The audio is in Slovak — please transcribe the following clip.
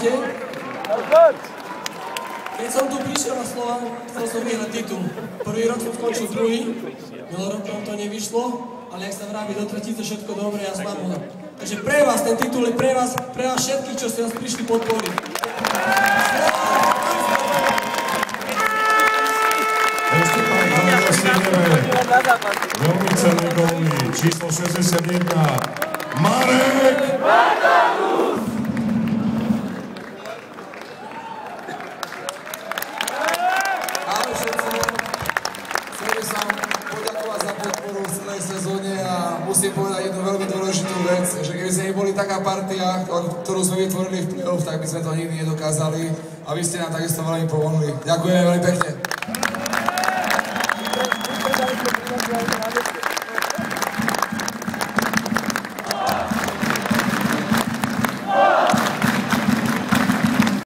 Ahojte. Keď som tu prišiel na Slovan, chcel som vyhrať titul. Prvý rok som skončil druhý, minulý rok to nevyšlo, ale ak sa vraví do tretice všetko dobre, ja som vám. Takže pre vás ten titul je pre vás všetkých, čo ste nás prišli podporiť. Ešte pán Káľa Sinieve, veľmi cenný gólny, číslo 61, Marek Bardanus! Ahoj všetci, chcel by som poďakovať za podporu v celej sezóne a musím povedať jednu veľmi dôležitú vec, že keby sme neboli taká partia, ktorú sme vytvorili v play-off, tak by sme to nikdy nedokázali a vy ste nám takisto veľmi pomohli. Ďakujem veľmi pekne.